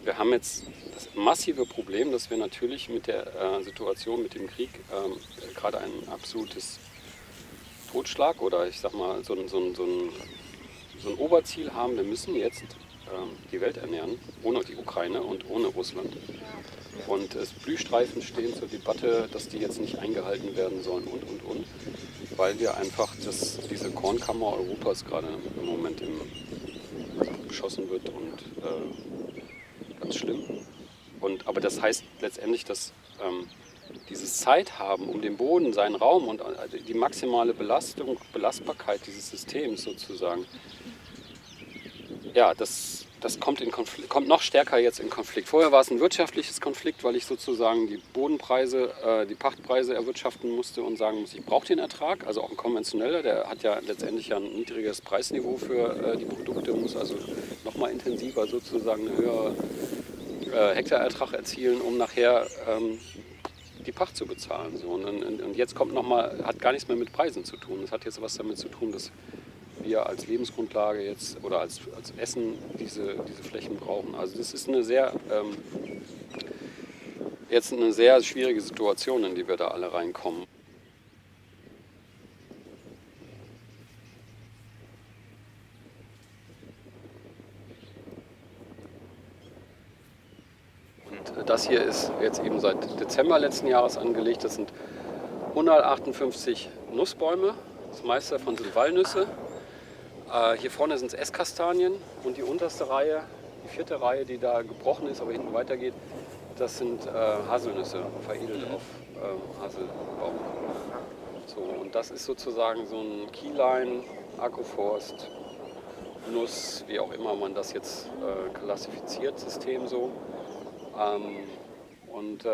wir haben jetzt das massive Problem, dass wir natürlich mit der Situation, mit dem Krieg gerade ein absolutes Totschlag oder ich sag mal so ein Oberziel haben. Wir müssen jetzt die Welt ernähren, ohne die Ukraine und ohne Russland. Und es Blühstreifen stehen zur Debatte, dass die jetzt nicht eingehalten werden sollen und. Weil wir einfach diese Kornkammer Europas gerade im Moment beschossen wird und ganz schlimm. Aber das heißt letztendlich, dass dieses Zeit haben, um den Boden, seinen Raum und die maximale Belastbarkeit dieses Systems sozusagen, ja, das kommt noch stärker jetzt in Konflikt. Vorher war es ein wirtschaftliches Konflikt, weil ich sozusagen die Bodenpreise, die Pachtpreise erwirtschaften musste und sagen muss, ich brauche den Ertrag. Also auch ein konventioneller, der hat ja letztendlich ein niedriges Preisniveau für die Produkte, muss also nochmal intensiver sozusagen einen höheren Hektarertrag erzielen, um nachher die Pacht zu bezahlen. So. Und jetzt kommt hat gar nichts mehr mit Preisen zu tun. Das hat jetzt was damit zu tun, dass wir als Lebensgrundlage jetzt oder als Essen diese Flächen brauchen. Also das ist jetzt eine sehr schwierige Situation, in die wir da alle reinkommen. Und das hier ist jetzt eben seit Dezember letzten Jahres angelegt. Das sind 158 Nussbäume. Das meiste davon sind Walnüsse. Hier vorne sind es Esskastanien und die unterste Reihe, die 4. Reihe, die da gebrochen ist, aber hinten weitergeht, das sind Haselnüsse, veredelt auf Haselbaum. So, und das ist sozusagen so ein Keyline, Agroforst, Nuss, wie auch immer man das jetzt klassifiziert, System so.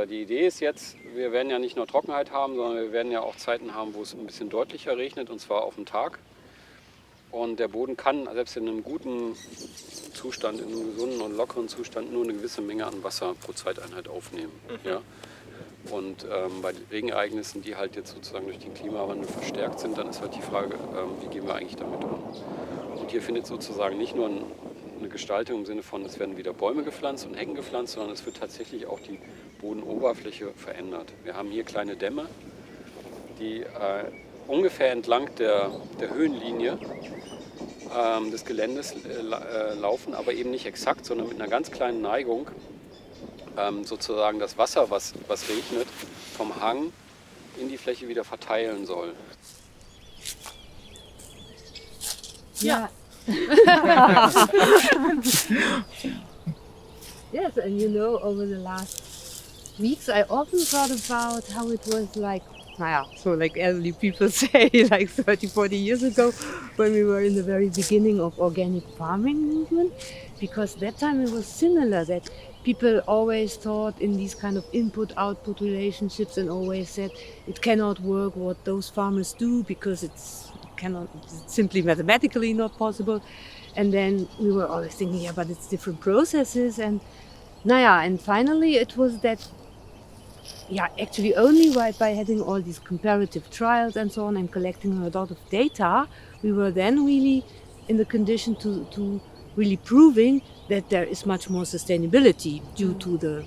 Die Idee ist jetzt, wir werden ja nicht nur Trockenheit haben, sondern wir werden ja auch Zeiten haben, wo es ein bisschen deutlicher regnet, und zwar auf den Tag. Und der Boden kann selbst in einem guten Zustand, in einem gesunden und lockeren Zustand nur eine gewisse Menge an Wasser pro Zeiteinheit aufnehmen. Mhm. Ja? Und bei Regenereignissen, die halt jetzt sozusagen durch den Klimawandel verstärkt sind, dann ist halt die Frage, wie gehen wir eigentlich damit um? Und hier findet sozusagen nicht nur eine Gestaltung im Sinne von, es werden wieder Bäume gepflanzt und Hecken gepflanzt, sondern es wird tatsächlich auch die Bodenoberfläche verändert. Wir haben hier kleine Dämme, die ungefähr entlang der Höhenlinie des Geländes laufen, aber eben nicht exakt, sondern mit einer ganz kleinen Neigung sozusagen das Wasser, was regnet, vom Hang in die Fläche wieder verteilen soll. Ja. Yes, and over the last weeks I often thought about how it was like elderly people say, like 30, 40 years ago, when we were in the very beginning of organic farming movement, because that time it was similar, that people always thought in these kind of input-output relationships and always said it cannot work what those farmers do because it's simply mathematically not possible. And then we were always thinking, yeah, but it's different processes. And finally it was that, actually only by having all these comparative trials and so on and collecting a lot of data, we were then really in the condition to really proving that there is much more sustainability due to the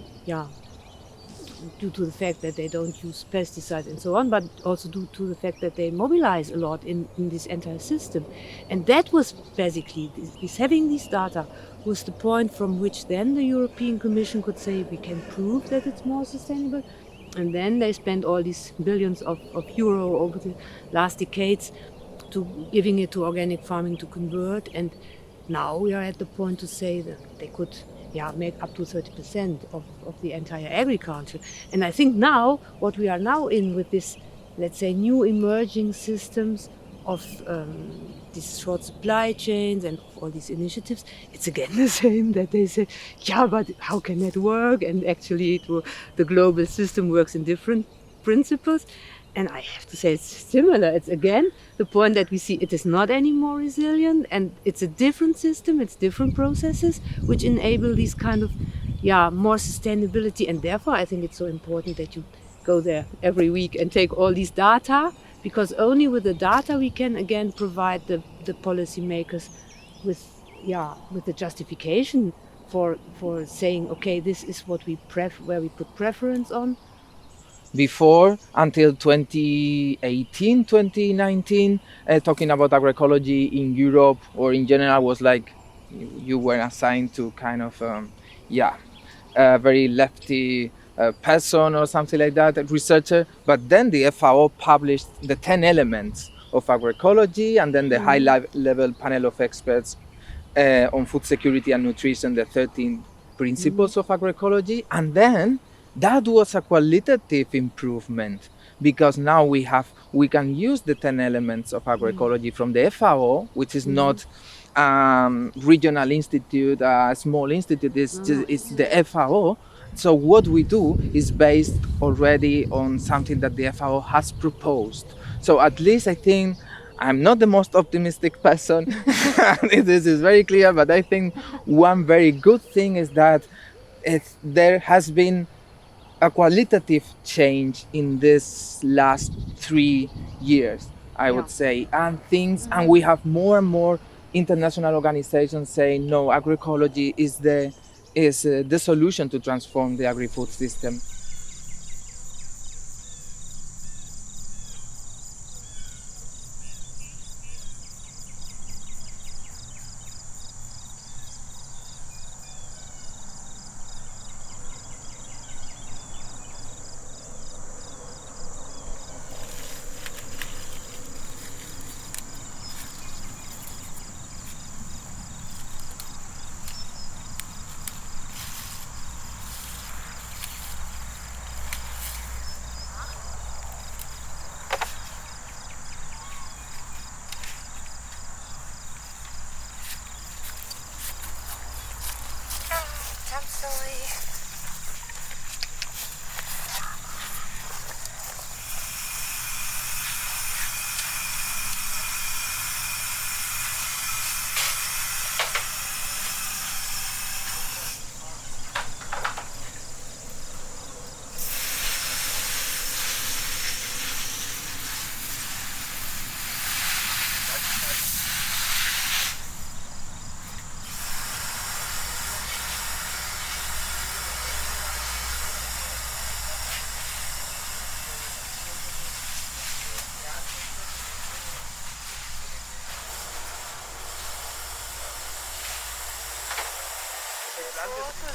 fact that they don't use pesticides and so on, but also due to the fact that they mobilize a lot in this entire system. And that was basically, having these data was the point from which then the European Commission could say we can prove that it's more sustainable. And then they spent all these billions of euro over the last decades to giving it to organic farming to convert. And now we are at the point to say that they could make up to 30% of the entire agriculture. And I think now, what we are now in with this, let's say, new emerging systems of these short supply chains and all these initiatives, it's again the same, that they say, but how can that work? And actually the global system works in different principles. And I have to say it's similar. It's again the point that we see it is not any more resilient, and it's a different system, it's different processes which enable these kind of more sustainability. And therefore I think it's so important that you go there every week and take all these data, because only with the data we can again provide the policymakers with the justification for saying, okay, this is what where we put preference on? Before, until 2018, 2019, talking about agroecology in Europe or in general was like you were assigned to kind of, a very lefty person or something like that, a researcher. But then the FAO published the 10 elements of agroecology, and then the high-level panel of experts on food security and nutrition, the 13 principles of agroecology. And then that was a qualitative improvement, because now we can use the 10 elements of agroecology from the FAO, which is not regional institute, a small institute, it's the FAO. So what we do is based already on something that the FAO has proposed. So at least I think I'm not the most optimistic person. This is very clear, but I think one very good thing is that there has been a qualitative change in this last 3 years, I would say, and we have more and more international organizations saying no, agroecology is the solution to transform the agri-food system.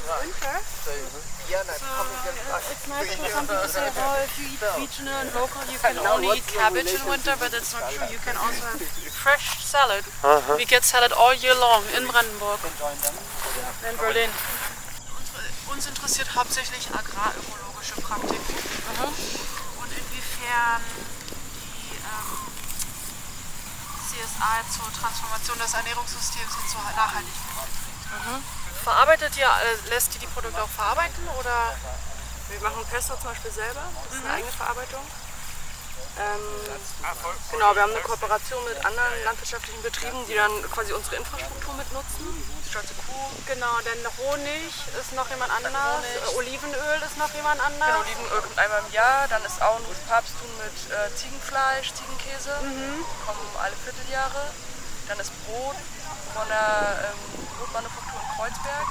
Winter. So it's nice for some people to say, oh, if you eat regional and local, you can only eat cabbage in winter, but it's not true. You can also have fresh salad. We get salad all year long in Brandenburg, in Berlin. Uns interessiert hauptsächlich agrar-ökologische Praktiken und inwiefern die CSA zur Transformation des Ernährungssystems hin zur Nachhaltigkeit. Verarbeitet ihr, lässt ihr die Produkte auch verarbeiten oder? Wir machen Pesto zum Beispiel selber, das ist eine eigene Verarbeitung. Genau, wir haben eine Kooperation mit anderen landwirtschaftlichen Betrieben, die dann quasi unsere Infrastruktur mitnutzen. Stolze Kuh. Genau, denn Honig ist noch jemand anders, Olivenöl ist noch jemand anders. Genau, Olivenöl kommt einmal im Jahr, dann ist auch ein Papsttun mit Ziegenfleisch, Ziegenkäse, kommen alle Vierteljahre. Dann ist Brot von der Brotmanufaktur in Kreuzberg.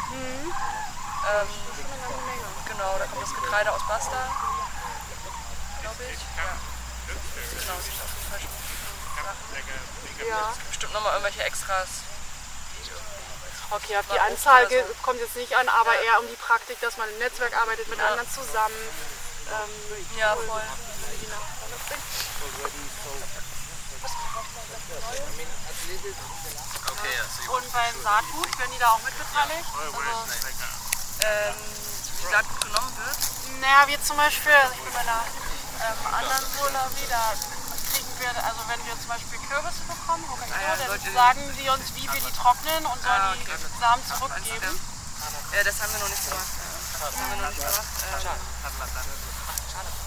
Genau, da kommt das Getreide aus Basta, glaube ich. Ja. Genau, das ist auf jeden Fall schon Sachen. Ja. Bestimmt nochmal irgendwelche Extras. Okay, auf die Anzahl kommt jetzt nicht an, aber eher um die Praktik, dass man im Netzwerk arbeitet mit anderen zusammen. Ja, voll. Und beim Saatgut, werden die da auch mitbeteiligt? Wie Saatgut genommen wird? Naja, wir zum Beispiel, also ich bin bei einer anderen Solarwie, da kriegen wir, also wenn wir zum Beispiel Kürbisse bekommen, dann sagen sie uns, wie wir die trocknen und sollen die Samen zurückgeben. Das haben wir noch nicht gemacht.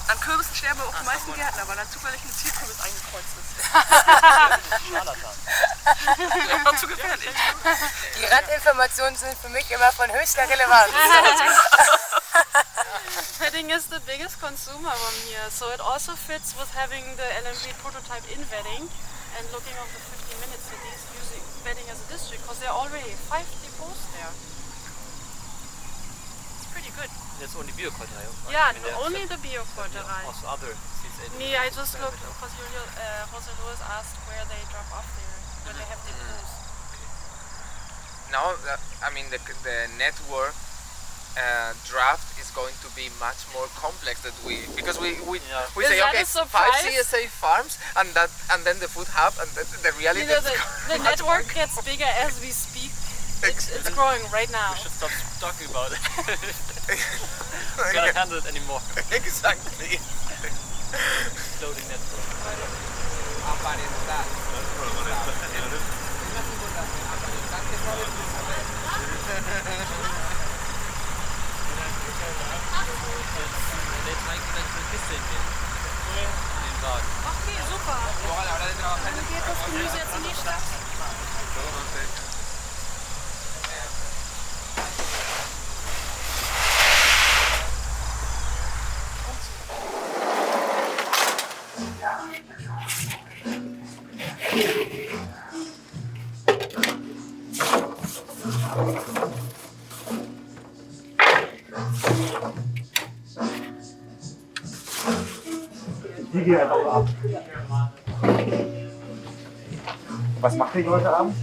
An Kürbissen sterben auch die meisten Gärtner, weil dann zufällig ein Zielkürbis eingekreuzt ist. Zu gefährlich. Die Randinformationen sind für mich immer von höchster Relevanz. Wedding is the biggest consumer from here, so it also fits with having the LMV prototype in Wedding and looking over the 15 minute cities using Wedding as a district, because there are already 5 depots there. good. That's only Bio-Quaterei, right? Yeah, I mean, there's only the Bio-Quaterei. also other seeds. Nee, I just looked because Jose Luis asked where they drop off there, where they have depots. Now, I mean, the network draft is going to be much more complex that because we Is say that okay, a surprise? 5 CSA farms and then the food hub and the reality. You know, the network gets bigger as we speak. It's growing right now. We should stop talking about it. We cannot handle it anymore. Exactly. Loading network. Okay, super. Dann geht das Gemüse jetzt in die Stadt. Was macht ihr heute Abend?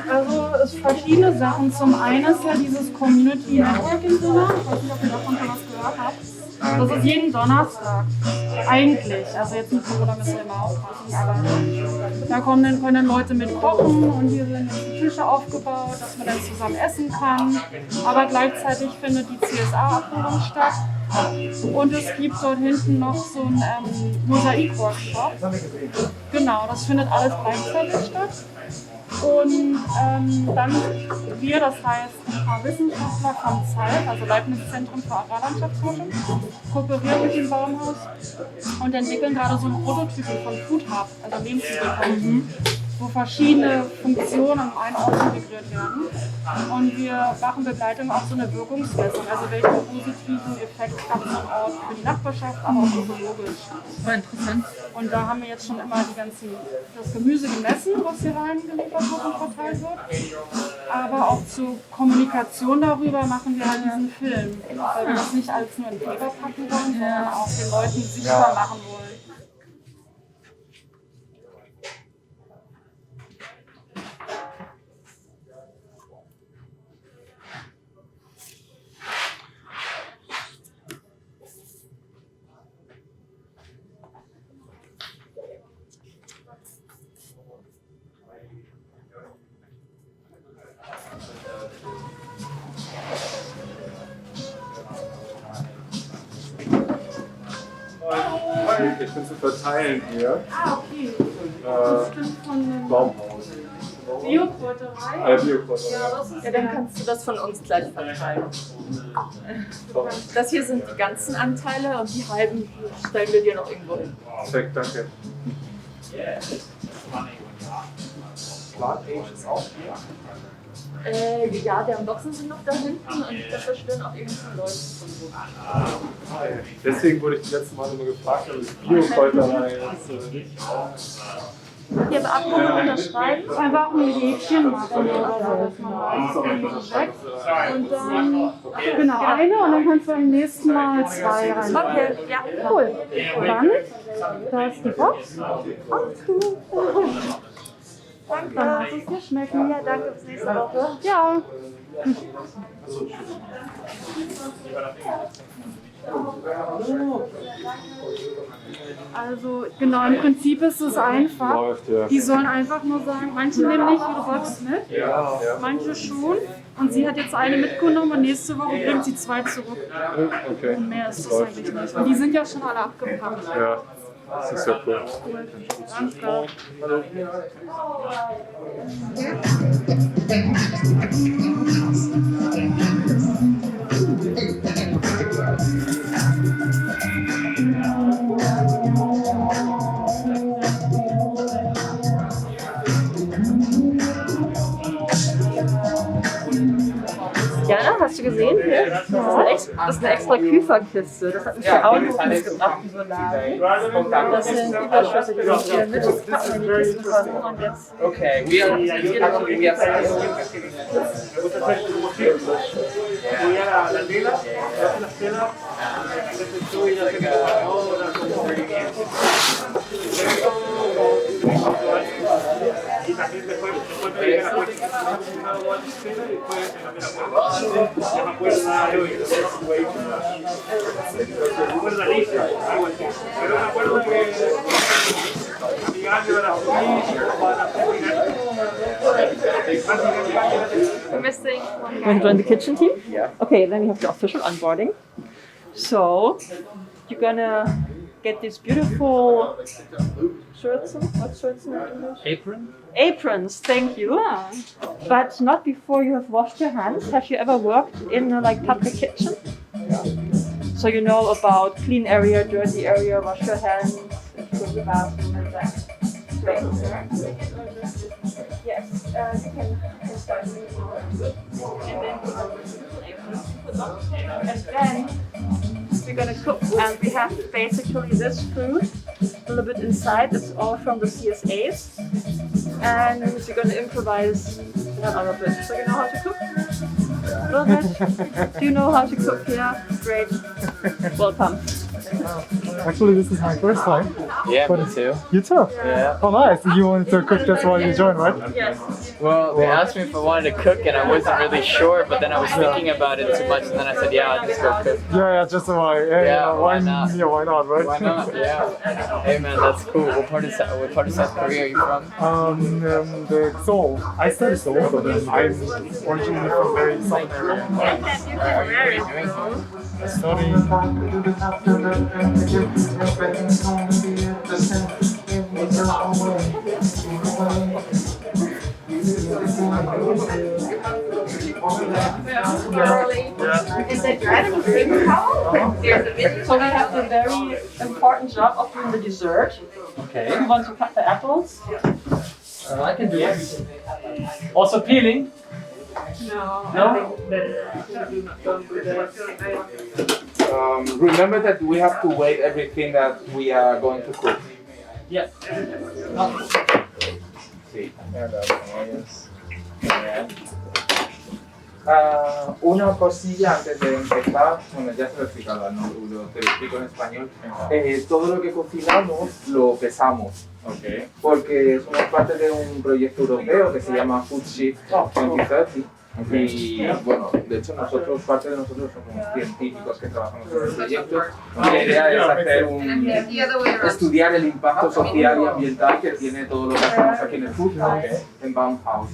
Also es verschiedene Sachen. Zum einen ist ja dieses Community Networking Dinner. Ich weiß nicht, ob ihr davon schon was gehört habt. Das ist jeden Donnerstag. Eigentlich. Also jetzt mit Corona müssen wir immer aufpassen. Aber da können Leute mit kochen und hier sind jetzt Tische aufgebaut, dass man dann zusammen essen kann. Aber gleichzeitig findet die CSA-Abholung statt. Und es gibt dort hinten noch so einen Mosaik-Workshop. Genau, das findet alles gleichzeitig statt. Und dann wir, das heißt ein paar Wissenschaftler vom ZEIF, also Leibniz-Zentrum für Agrarlandschaftsforschung, kooperieren mit dem Baumhaus und entwickeln gerade so einen Prototypen von FoodSHIFT, also Lebensmittelkonsum, wo verschiedene Funktionen an einen Ort integriert werden. Und wir machen Begleitung auf so eine Wirkungsmessung, also welchen positiven Effekt hat so ein Ort für die Nachbarschaft, aber auch ökologisch. War interessant. Und da haben wir jetzt schon immer das Gemüse gemessen, was hier reingeliefert wird und verteilt wird. Aber auch zur Kommunikation darüber machen wir halt diesen Film, weil wir das nicht alles nur in Paper packen wollen, sondern auch den Leuten sichtbar machen wollen. Ich bin zu verteilen hier. Ah, okay. Das stimmt von dem Baumhaus. Bio-Quaterei. Bio-Quaterei. Ja, das ist Ja, dann kannst du das von uns gleich verteilen. Das hier sind die ganzen Anteile und die halben stellen wir dir noch irgendwo hin. Perfekt, danke. Plant Age ist auch hier. Ja, deren Boxen sind noch da hinten und da verschwirren auch irgendwelche Leute. Deswegen wurde ich das letzte Mal immer gefragt, ob es Bio-Quaterei ist oder nicht. Hier bei Abkommen unterschreiben. Einfach ein Häkchen machen oder so, dass man weiß, wie weg. Und dann, genau, eine und dann kannst du beim nächsten Mal 2 rein. Okay, ja. Cool. Dann, da ist die Box. Danke. Dann lass es dir schmecken. Ja, danke, bis nächste Woche. Ja. Also genau, im Prinzip ist es einfach. Läuft, ja. Die sollen einfach nur sagen, manche nehmen nicht ihre Box mit, Ja. manche schon. Und sie hat jetzt eine mitgenommen und nächste Woche bringt sie 2 zurück. Okay. Und mehr ist es eigentlich nicht. Und die sind ja schon alle abgepackt. Ja, das ist ja cool. Cool. Danke. Jana, hast Hast du gesehen? Hier? Das ist eine extra Küferkiste. Das hat mich ja auch noch mitgebracht, die Solaren. Das sind Überschüsse, die sind hier mit in die Kisten kommen. Und jetzt. Okay, we are Want to join the kitchen team? Yeah. Okay, then we have the official onboarding. So, you're gonna get these beautiful shirts. What's shirts in English? Apron? Aprons, thank you. But not before you have washed your hands. Have you ever worked in a public kitchen? So you know about clean area, dirty area, wash your hands, go to the bathroom and that. Great. Yes, you can start. And then we're gonna cook, and we have basically this fruit a little bit inside. It's all from the CSAs, and we're gonna improvise out of it. So you know how to cook? A little bit? Do you know how to cook? Yeah, great. Welcome. Actually, this is my first time. Yeah, me too. You too? Yeah. Oh, nice. You wanted to cook, that's why you joined, right? Yes. Well, they asked me if I wanted to cook, and I wasn't really sure, but then I was thinking about it too much, and then I said, yeah, I'll just go cook. Yeah, just why. Yeah, why not? Yeah, why not, right? Why not? Yeah. Hey man, that's cool. What part of South Korea are you from? The Seoul. I studied Seoul, but I'm originally from very southern area. Where are you doing? I study. Is that driving So we have the very important job of doing the dessert. Okay. You want to cut the apples? I can do it. Also peeling? No. remember that we have to weigh everything that we are going to cook. Yeah. Sí. Una cosilla antes de empezar, bueno, ya se lo he explicado, no, te lo explico en español. Todo lo que cocinamos lo pesamos. Okay. Porque somos parte de un proyecto europeo que se llama FoodSHIFT 2030. Y bueno, de hecho parte de nosotros somos científicos que trabajamos en el proyecto. Y la idea es estudiar el impacto social y ambiental que tiene todo lo que hacemos aquí en el food, en Baumhaus.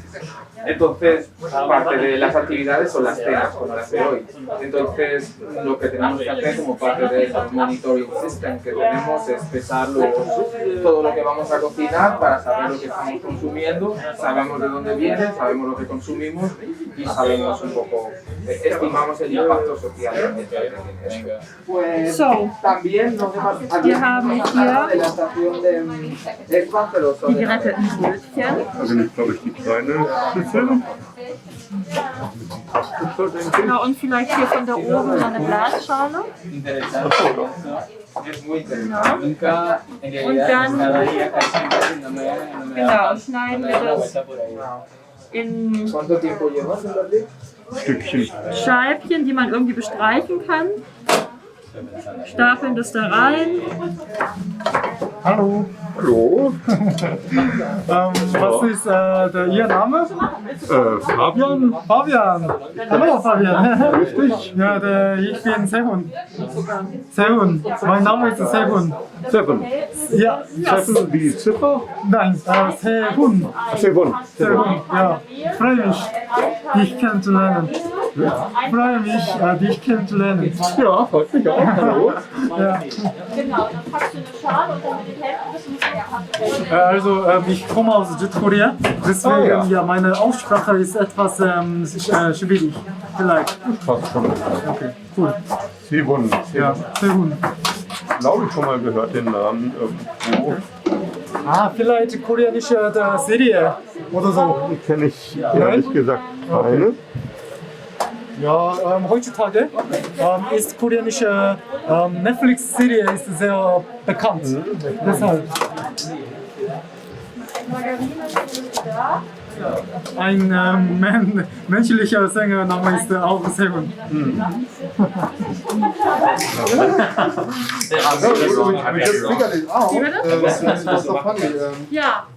Entonces, parte de las actividades son las cenas, como las de hoy. Entonces, lo que tenemos que hacer como parte del monitoring system que tenemos es pesar todo lo que vamos a cocinar para saber lo que estamos consumiendo, sabemos de dónde viene, sabemos lo que consumimos y sabemos un poco, estimamos el impacto social y ambiental que tiene esto. Pues también nos Wir haben hier de la estación de Espanteros. die geretteten Brötchen. Also nicht, glaube ich, die kleine Schnitzel. Genau, und vielleicht hier von da oben so eine Glasschale. Genau. Und dann schneiden wir das in Stückchen. Scheibchen, die man irgendwie bestreichen kann. Stapeln das da rein. Hallo. Hallo. Was ist Ihr Name? Fabian. Fabian. Hallo Fabian. Richtig? Ja, ich bin Sehun. Sehun. Mein Name ist Sehun. Sehun. Ja. Sehun wie Ziffer? Nein, Sehun. Sehun. Sehun. Ja. Freue mich, dich kennenzulernen. Freue mich, dich kennenzulernen. Ja, freut mich auch. Hallo. Ja. Genau, dann packst du eine Schale und dann mit den Hälften müssen wir Also, ich komme aus Südkorea, deswegen ja, meine Aussprache ist etwas schwierig. Vielleicht. Passt schon. Okay, cool. Sehun. Ja, Sehun. Glaube ich schon mal gehört den Namen irgendwo. Vielleicht koreanische Serie oder so. Die kenne ich ehrlich gesagt keine. Ja, heutzutage ist koreanische Netflix-Serie ist sehr bekannt. Deshalb. Ein menschlicher Sängername ist auch Sehun. We just figured it out. It's so funny. Ja.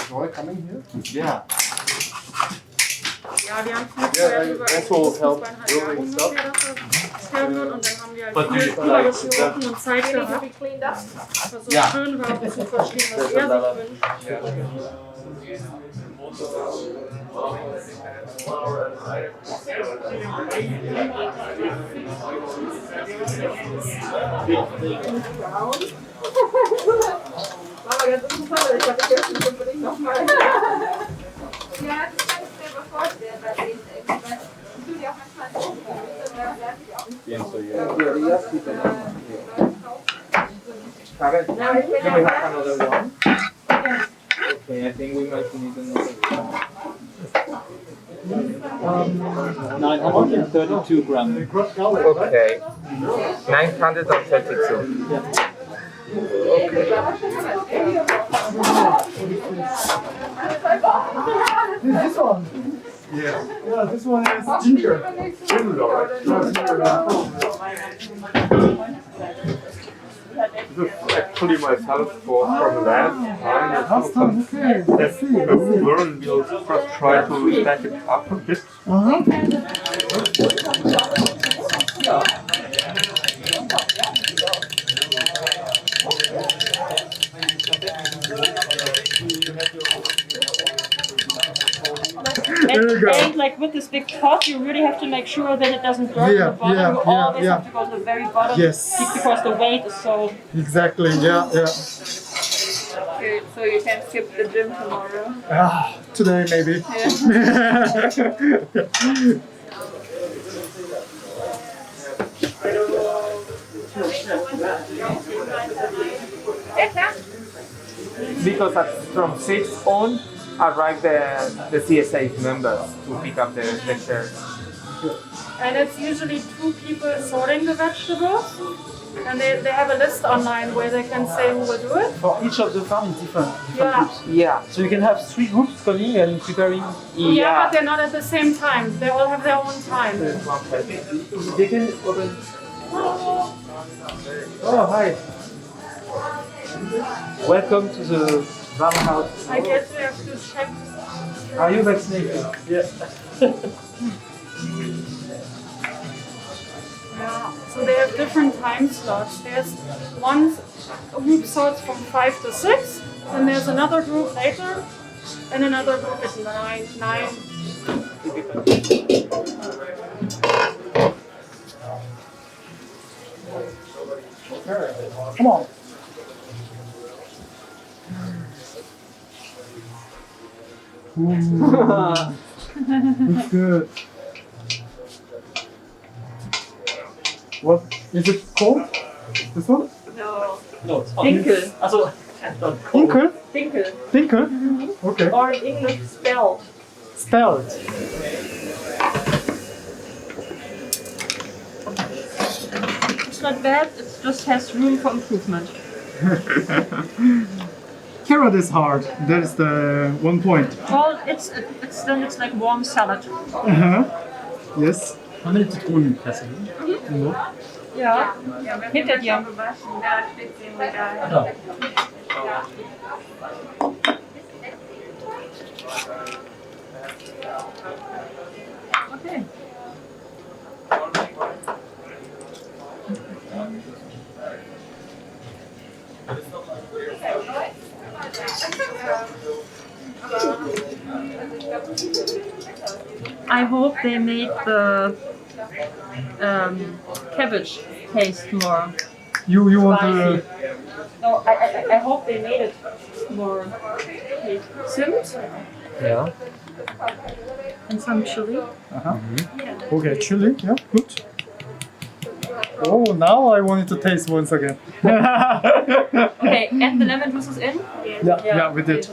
Joy coming here? Ja, wir haben vorher über zweieinhalb Jahre ungefähr das wird und dann haben wir halt viel gesprochen und Zeit gehabt, was so schön war, um zu verstehen, was er sich War ganz interessant, ich hatte gestern unbedingt nochmal. Ja, das kann ich mir aber vorstellen, bei denen irgendwie. Ich tue die auch manchmal so. Can we have another one? Okay, I think we might need another one. 932 grams. Okay, 932. This one. Yeah, this one is ginger. This is actually myself from last time. Okay, let's see. We'll first try to stack it up a bit. And like with this big pot, you really have to make sure that it doesn't burn to the bottom. You always have to go to the very bottom because the weight is so... Exactly, yeah. Okay, so you can skip the gym tomorrow. Today maybe. Because from 6 on arrive the CSA members to pick up the shares. And it's usually 2 people sorting the vegetables. And they have a list online where they can say who will do it. For each of the farm is different groups. Yeah. So you can have 3 groups coming and preparing. Yeah, but they're not at the same time. They all have their own time. They can open. Oh, hi. Welcome to the farmhouse. I guess we have to check. Are you vaccinated? Yeah. Yeah, so they have different time slots. There's one group sorts from 5 to 6, then there's another group later, and another group at 9. Come on. Looks good. What is it called? This one? No. No, it's Dinkel. Also, Dinkel? Dinkel. Dinkel? Okay. Or in English, spelled. Spelled. It's not bad, it just has room for improvement. Carrot is hard. That is the one point. Well, it's like warm salad. Yes. Haben wir eine Zitronenpresse? Ja, hinter dir. Gewaschen, da steht sie im Regal. Okay. I hope they make the cabbage taste more. You want spicy. to? No, I hope they made it more Zimt Yeah. and some chili. Okay, chili. Yeah, good. Oh, now I want it to taste once again. Okay, and the lemon juice is in? Yeah, we did.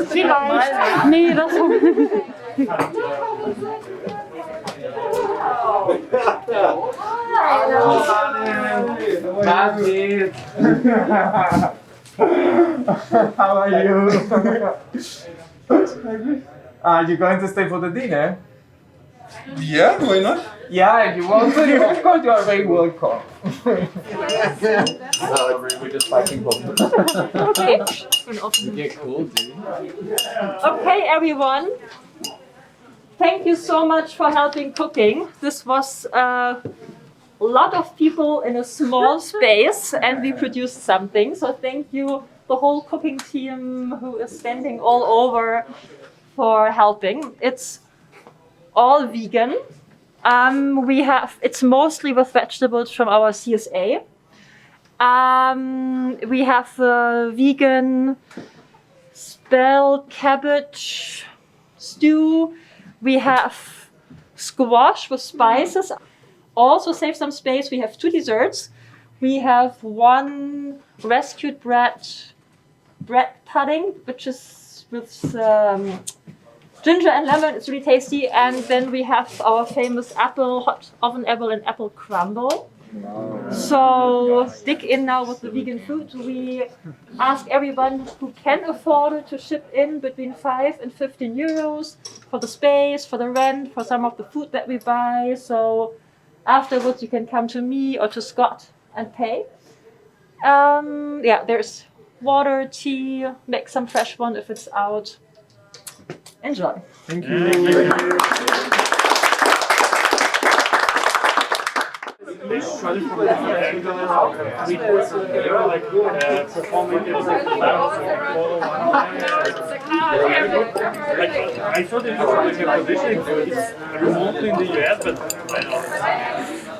Vielleicht. Nee, das How are you? Are you going to stay for the dinner? Yeah, why not? Yeah, if you want to, of course you are very welcome. We're just fucking home. Okay. You get cool, dude. Okay, everyone. Thank you so much for helping cooking. This was a lot of people in a small space, and we produced something. So thank you, the whole cooking team who is standing all over for helping. It's all vegan. It's mostly with vegetables from our CSA. We have vegan bell cabbage stew. We have squash with spices. Also save some space. We have 2 desserts. We have 1 rescued bread pudding, which is with ginger and lemon. It's really tasty. And then we have our famous hot oven apple and apple crumble. So dig in now with the vegan food. We ask everyone who can afford it to ship in between 5 and 15 euros for the space, for the rent, for some of the food that we buy. So afterwards you can come to me or to Scott and pay. There's water, tea, make some fresh one if it's out. Enjoy. Thank you. Thank you. I thought it was like a position, it's remotely in the US, but I don't know.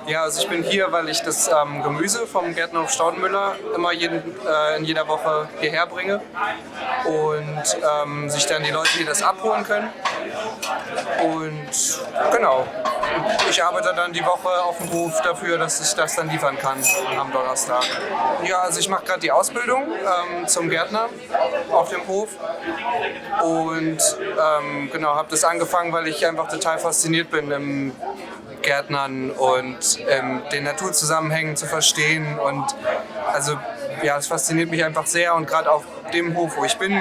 Ja, also ich bin hier, weil ich das Gemüse vom Gärtnerhof Staudenmüller immer in jeder Woche hierher bringe und sich dann die Leute hier das abholen können. Und genau, ich arbeite dann die Woche auf dem Hof dafür, dass ich das dann liefern kann am Donnerstag. Ja, also ich mache gerade die Ausbildung zum Gärtner auf dem Hof und genau, habe das angefangen, weil ich einfach total fasziniert bin im Gärtnern und den Naturzusammenhängen zu verstehen und also ja, es fasziniert mich einfach sehr und gerade auf dem Hof, wo ich bin,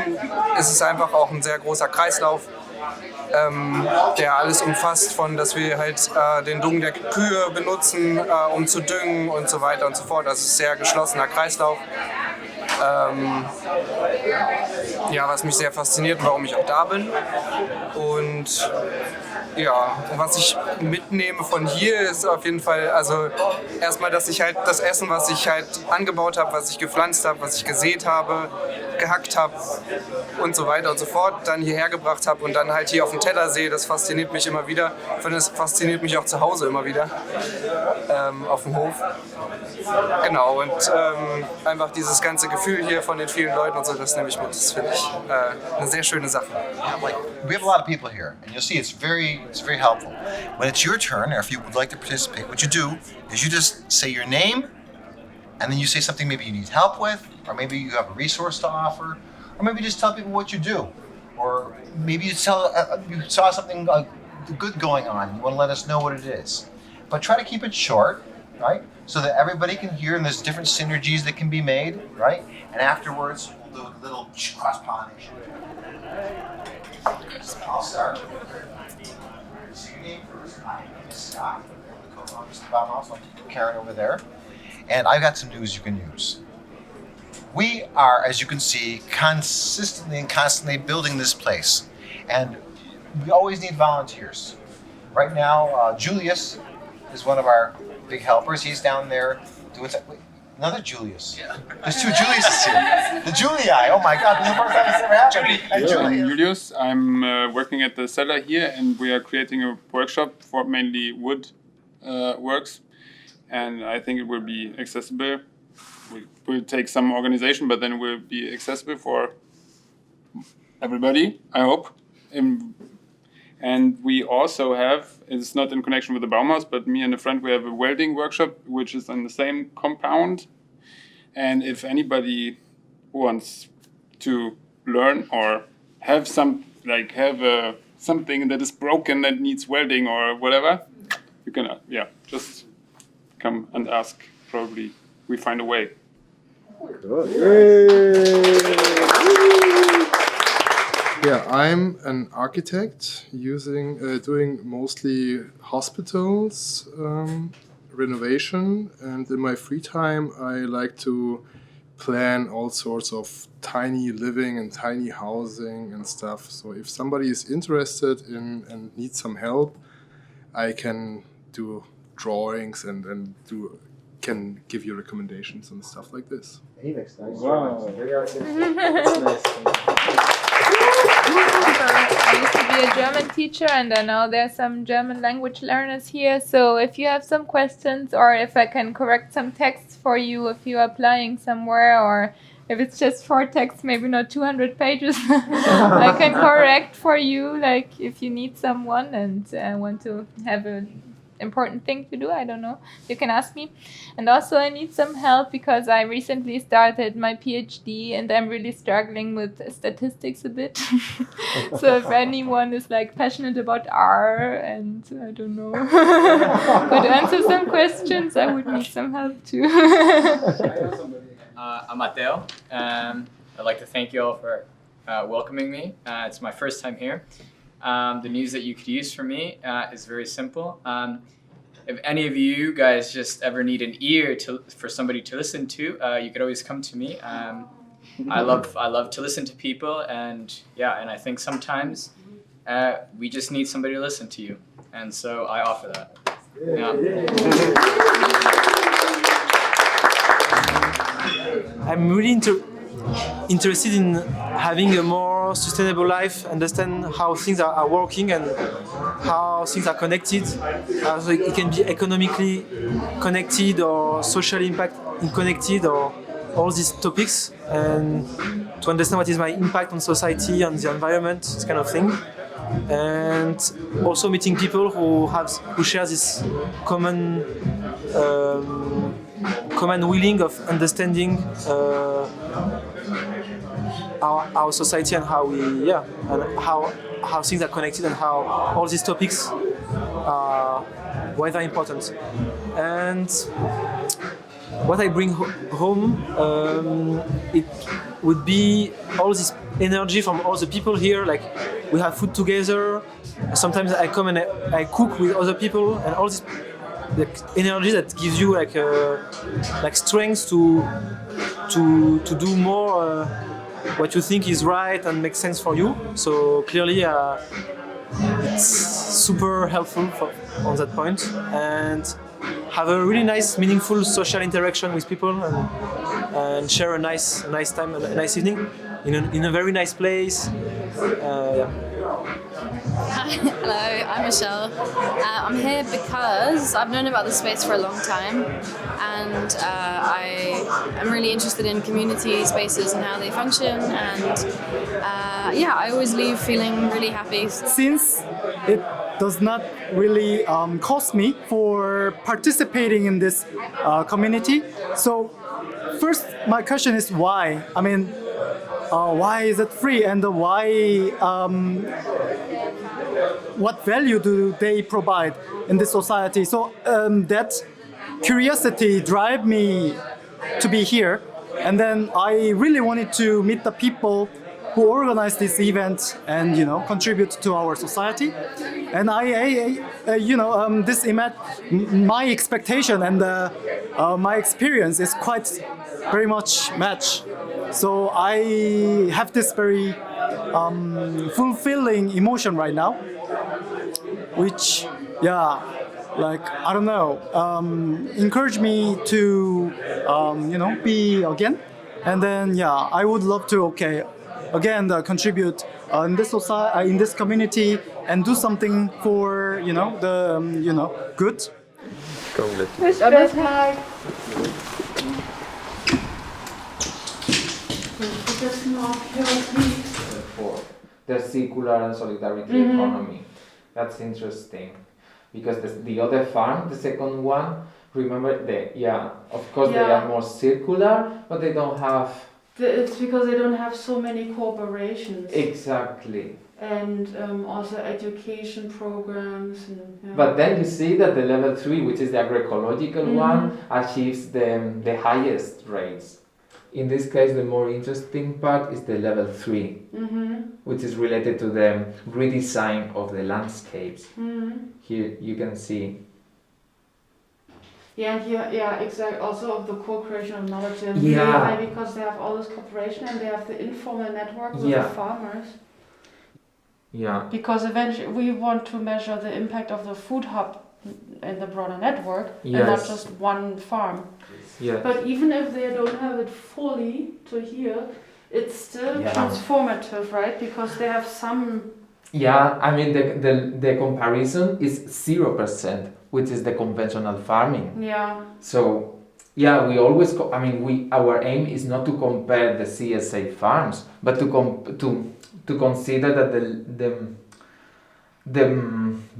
ist es einfach auch ein sehr großer Kreislauf, der alles umfasst, von dass wir halt den Dung der Kühe benutzen, um zu düngen und so weiter und so fort. Also es ist ein sehr geschlossener Kreislauf. Ja, was mich sehr fasziniert und warum ich auch da bin. Und ja, und was ich mitnehme von hier ist auf jeden Fall, also erstmal, dass ich halt das Essen, was ich halt angebaut habe, was ich gepflanzt habe, was ich gesät habe, gehackt habe und so weiter und so fort, dann hierher gebracht habe und dann halt hier auf dem Teller sehe, das fasziniert mich immer wieder. Ich finde, es fasziniert mich auch zu Hause immer wieder, auf dem Hof. Genau, und einfach dieses ganze Gefühl hier von den vielen Leuten und so, das nehme ich mit. Das finde ich eine sehr schöne Sache. We have a lot of people here, and you'll see it's very helpful. When it's your turn, or if you would like to participate, what you do is you just say your name, and then you say something maybe you need help with, or maybe you have a resource to offer, or maybe just tell people what you do, or maybe you saw something good going on, you want to let us know what it is. But try to keep it short, right? So that everybody can hear, and there's different synergies that can be made, right? And afterwards, we'll do a little cross-pollination. I'll start. Say your name first. My name is Scott. I'm the co-founder of the Baumhaus, like Karen over there. And I've got some news you can use. We are, as you can see, consistently and constantly building this place. And we always need volunteers. Right now, Julius is one of our big helpers. He's down there doing something. Wait, another Julius. Yeah. There's 2 Juliuses here. The Julii. Oh my God, this is the first time this ever happened. Hello, I'm Julius. I'm working at the cellar here, and we are creating a workshop for mainly wood works. And I think it will be accessible. It will take some organization, but then it will be accessible for everybody, I hope. And we also have, it's not in connection with the Baumhaus, but me and a friend, we have a welding workshop, which is on the same compound. And if anybody wants to learn or have something that is broken that needs welding or whatever, you can just come and ask. Probably we find a way. Yeah, I'm an architect doing mostly hospitals renovation, and in my free time I like to plan all sorts of tiny living and tiny housing and stuff. So if somebody is interested in and needs some help, I can do drawings and can give you recommendations and stuff like this. He makes nice Wow. drawings. Very artistic. I used to be a German teacher, and I know there's some German language learners here. So if you have some questions, or if I can correct some texts for you if you are applying somewhere, or if it's just short text, maybe not 200 pages, I can correct for you. Like if you need someone and want to have an important thing to do, I don't know, you can ask me. And also I need some help because I recently started my PhD and I'm really struggling with statistics a bit. So if anyone is like passionate about R and I don't know, could answer some questions, I would need some help too. I'm Matteo. I'd like to thank you all for welcoming me. It's my first time here. The news that you could use from me is very simple. If any of you guys just ever need an ear for somebody to listen to, you could always come to me. I love to listen to people, and I think sometimes we just need somebody to listen to you, and so I offer that. I'm really interested in having a more sustainable life, understand how things are working and how things are connected. So it can be economically connected or social impact connected or all these topics, and to understand what is my impact on society, on the environment, this kind of thing. And also meeting people who share this common willing of understanding our society and how and how things are connected and how all these topics are whether important. And what I bring home, it would be all this energy from all the people here. Like we have food together. Sometimes I come and I cook with other people, and all this energy that gives you like strength to do more what you think is right and makes sense for you. So clearly it's super helpful on that point, and have a really nice, meaningful social interaction with people and share a nice time, a nice evening in a very nice place. Hi, hello, I'm Michelle. I'm here because I've known about this space for a long time, and I am really interested in community spaces and how they function, and I always leave feeling really happy. Since it does not really cost me for participating in this community, so first my question is why? I mean, why is it free, and why? What value do they provide in this society? So that curiosity drive me to be here, and then I really wanted to meet the people who organize this event and contribute to our society. And my expectation and my experience is quite very much match. So I have this very fulfilling emotion right now, which I don't know, encourage me to be again. And then I would love to again contribute in this society, in this community, and do something for the good. For the circular and solidarity economy. That's interesting, because the other farm, the second one, remember of course they are more circular, but they don't have It's because they don't have so many corporations. Exactly. And also education programs. And, yeah. But then you see that the level 3, which is the agro-ecological one, achieves the highest rates. In this case, the more interesting part is the level 3, which is related to the redesign of the landscapes. Here you can see. Yeah, and here, yeah, exactly. Also of the co-creation of knowledge. And Yeah. because they have all this cooperation and they have the informal network with the farmers. Yeah. Because eventually we want to measure the impact of the food hub in the broader network, and not just one farm. Yes. But even if they don't have it fully to here, it's still transformative, right? Because they have some. Yeah, I mean the comparison is 0%, which is the conventional farming. Yeah. So yeah, we always. Our aim is not to compare the CSA farms, but to consider that the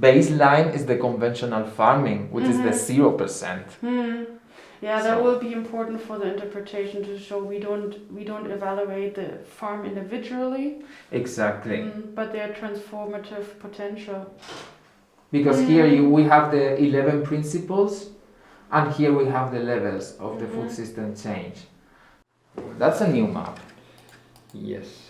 baseline is the conventional farming, which is the 0%. Yeah, that will be important for the interpretation to show we don't evaluate the farm individually. Exactly. But their transformative potential. Because here we have the 11 principles, and here we have the levels of the food system change. That's a new map. Yes.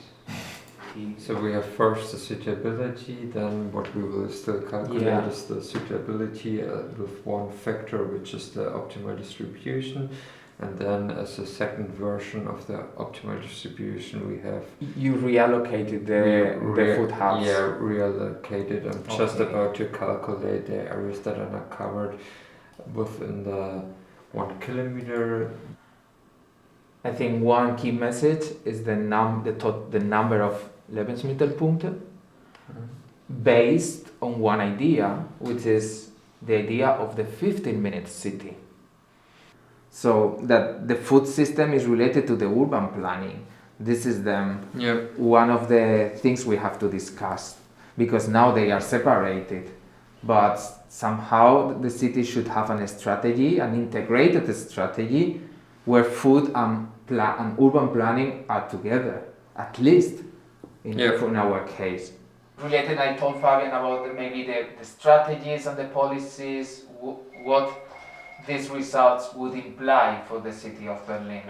So we have first the suitability, then what we will still calculate is the suitability with one factor, which is the optimal distribution. And then as a second version of the optimal distribution we have... You reallocated the food hubs. Yeah, reallocated. I'm just about to calculate the areas that are not covered within the 1 kilometer. I think one key message is the number of Lebensmittelpunkte based on one idea, which is the idea of the 15-minute city. So that the food system is related to the urban planning. This is one of the things we have to discuss, because now they are separated, but somehow the city should have a strategy, an integrated strategy, where food and urban planning are together, at least in our case. Related, I told Fabian about maybe the strategies and the policies, what these results would imply for the city of Berlin.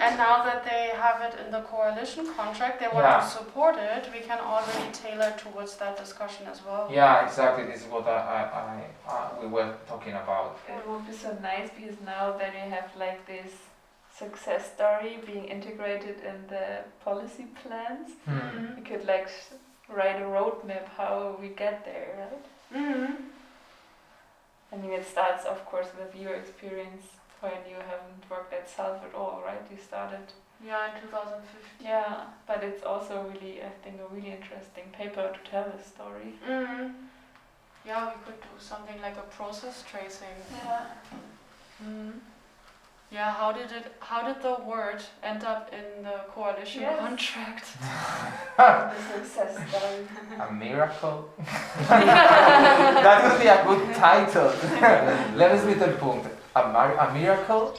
And now that they have it in the coalition contract, they want to support it, we can already tailor towards that discussion as well. Yeah, exactly. This is what we were talking about. It would be so nice because now that you have like this success story being integrated in the policy plans, you could like write a roadmap how we get there, right? I mean, it starts, of course, with your experience when you haven't worked at Self at all, right? You started. Yeah, in 2015. Yeah, but it's also really, I think, a really interesting paper to tell a story. Yeah, we could do something like a process tracing. Yeah. Yeah, how did the word end up in the coalition contract? The success story. A miracle? That would be a good title. Lebensmittelpunkt. A miracle